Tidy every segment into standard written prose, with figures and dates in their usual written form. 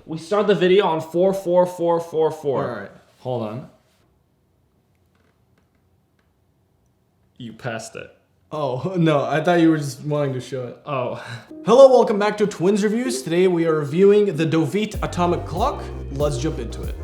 We start the video on 44444. All right. Hold on. You passed it. Oh, no, I thought you were just wanting to show it. Oh. Hello, welcome back to Twins Reviews. Today we are reviewing the Doveet Atomic Clock. Let's jump into it.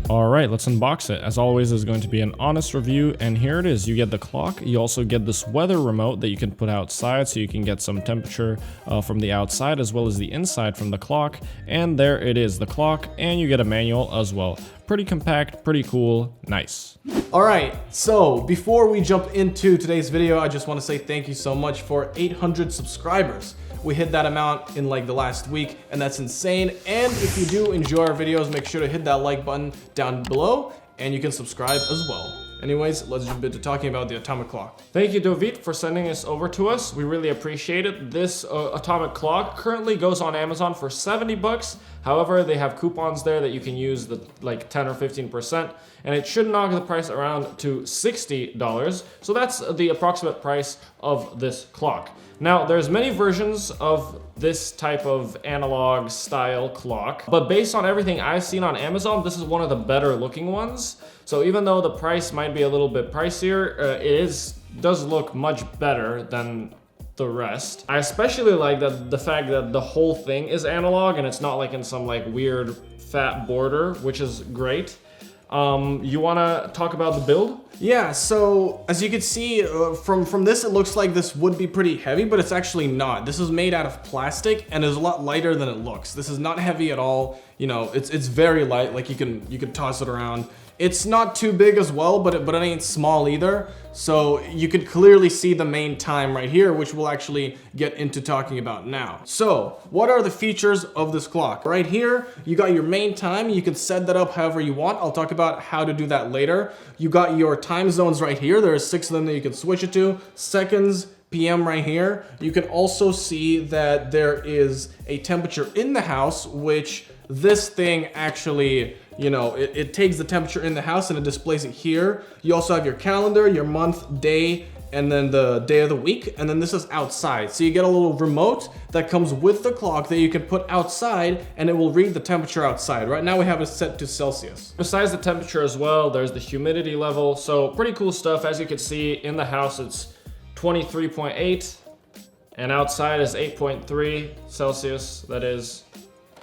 Alright, let's unbox it. As always, it's going to be an honest review, and here it is. You get the clock, you also get this weather remote that you can put outside so you can get some temperature from the outside as well as the inside from the clock, and there it is, the clock, and you get a manual as well. Pretty compact, pretty cool, nice. Alright, so before we jump into today's video, I just want to say thank you so much for 800 subscribers. We hit that amount in like the last week, and that's insane. And if you do enjoy our videos, make sure to hit that like button down below, and you can subscribe as well. Anyways, let's jump into talking about the Atomic Clock. Thank you, Doveet, for sending this over to us. We really appreciate it. This Atomic Clock currently goes on Amazon for 70 bucks. However, they have coupons there that you can use, the like 10 or 15%, and it should knock the price around to $60. So that's the approximate price of this clock. Now, there's many versions of this type of analog style clock, but based on everything I've seen on Amazon, this is one of the better looking ones. So even though the price might be a little bit pricier, it does look much better than the rest. I especially like the fact that the whole thing is analog and it's not like in some like weird fat border, which is great. You wanna talk about the build? Yeah, so as you can see from this, it looks like this would be pretty heavy, but it's actually not. This is made out of plastic and is a lot lighter than it looks. This is not heavy at all. You know, it's very light. Like you can toss it around. It's not too big as well, but it ain't small either. So you could clearly see the main time right here, which we'll actually get into talking about now. So what are the features of this clock? Right here, you got your main time. You can set that up however you want. I'll talk about how to do that later. You got your time zones right here. There are 6 of them that you can switch it to. Seconds, PM right here. You can also see that there is a temperature in the house, which this thing actually, you know, it takes the temperature in the house and it displays it here. You also have your calendar, your month, day, and then the day of the week, and then this is outside. So you get a little remote that comes with the clock that you can put outside and it will read the temperature outside. Right now we have it set to Celsius. Besides the temperature as well, there's the humidity level. So pretty cool stuff. As you can see in the house, it's 23.8 and outside is 8.3 Celsius. That is,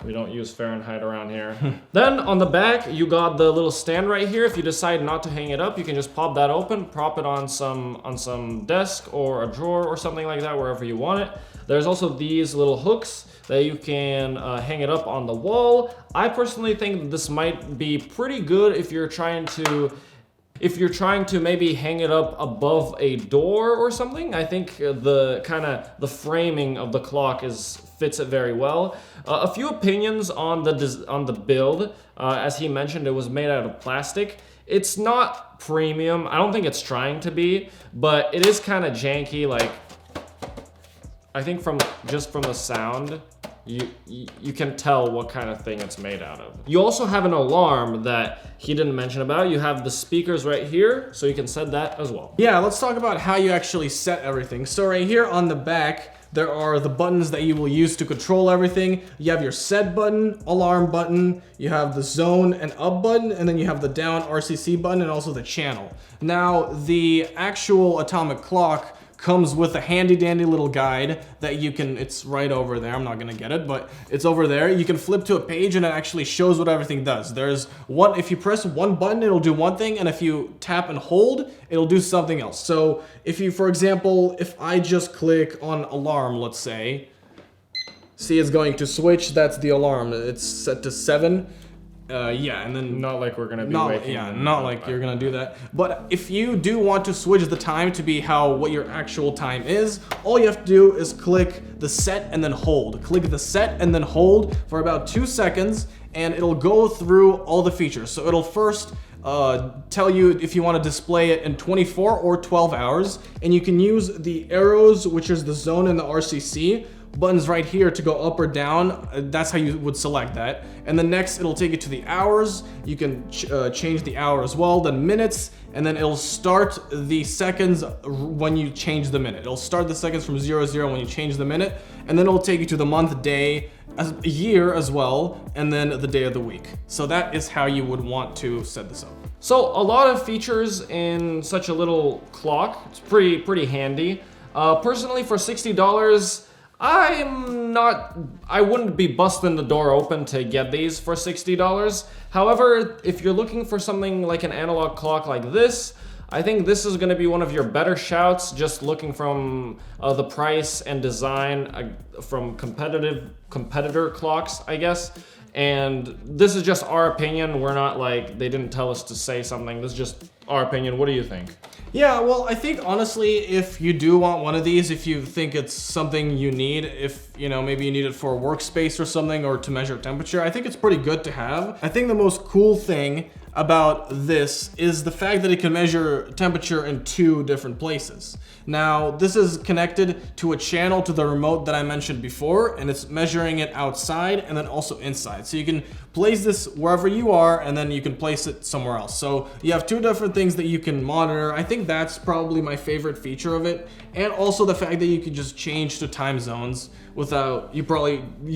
we don't use Fahrenheit around here. Then on the back, you got the little stand right here. If you decide not to hang it up, you can just pop that open, prop it on some desk or a drawer or something like that, wherever you want it. There's also these little hooks that you can hang it up on the wall. I personally think this might be pretty good if you're trying to maybe hang it up above a door or something. I think the framing of the clock fits it very well. A few opinions on the build. As he mentioned, it was made out of plastic. It's not premium. I don't think it's trying to be, but it is kind of janky. Like, I think just from the sound, you can tell what kind of thing it's made out of. You also have an alarm that he didn't mention about. You have the speakers right here, so you can set that as well. Yeah, let's talk about how you actually set everything. So right here on the back, there are the buttons that you will use to control everything. You have your set button, alarm button, you have the zone and up button, and then you have the down RCC button and also the channel. Now, the actual Atomic Clock comes with a handy dandy little guide that you can, it's right over there, I'm not gonna get it, but it's over there. You can flip to a page and it actually shows what everything does. There's one, if you press one button, it'll do one thing, and if you tap and hold, it'll do something else. So if you, for example, if I just click on alarm, let's say, see it's going to switch, that's the alarm. It's set to 7. Yeah, and then not like we're gonna be waking. Yeah, not like you're gonna do that. But if you do want to switch the time to be what your actual time is, all you have to do is click the set and then hold. Click the set and then hold for about 2 seconds, and it'll go through all the features. So it'll first tell you if you want to display it in 24 or 12 hours, and you can use the arrows, which is the zone and the RCC, buttons right here to go up or down. That's how you would select that. And then next, it'll take you to the hours. You can change the hour as well, then minutes, and then it'll start the seconds when you change the minute. It'll start the seconds from 00 when you change the minute, and then it'll take you to the month, day, a year as well, and then the day of the week. So that is how you would want to set this up. So a lot of features in such a little clock. It's pretty handy. Personally, for $60, I wouldn't be busting the door open to get these for $60. However, if you're looking for something like an analog clock like this, I think this is going to be one of your better shouts, just looking from the price and design from competitor clocks, I guess. And this is just our opinion. We're not like, they didn't tell us to say something. This is just our opinion. What do you think? Yeah, well, I think honestly, if you do want one of these, if you think it's something you need, if, you know, maybe you need it for a workspace or something, or to measure temperature, I think it's pretty good to have. I think the most cool thing about this is the fact that it can measure temperature in 2 different places. Now, this is connected to a channel to the remote that I mentioned before, and it's measuring it outside and then also inside. So you can place this wherever you are, and then you can place it somewhere else. So you have 2 different things that you can monitor. I think that's probably my favorite feature of it. And also the fact that you can just change to time zones without, you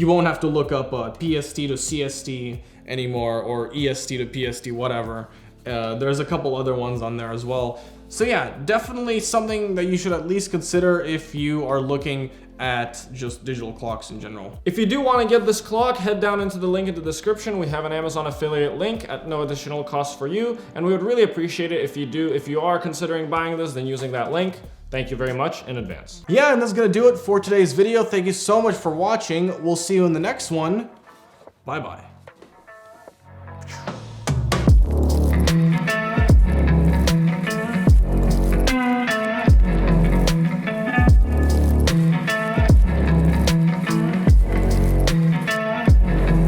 won't have to look up PST to CST anymore, or EST to PST, whatever. There's a couple other ones on there as well. So yeah, definitely something that you should at least consider if you are looking at just digital clocks in general. If you do want to get this clock, head down into the link in the description. We have an Amazon affiliate link at no additional cost for you, and we would really appreciate it if you are considering buying this, then using that link. Thank you very much in advance. Yeah, and that's gonna do it for today's video. Thank you so much for watching. We'll see you in the next one. Bye-bye.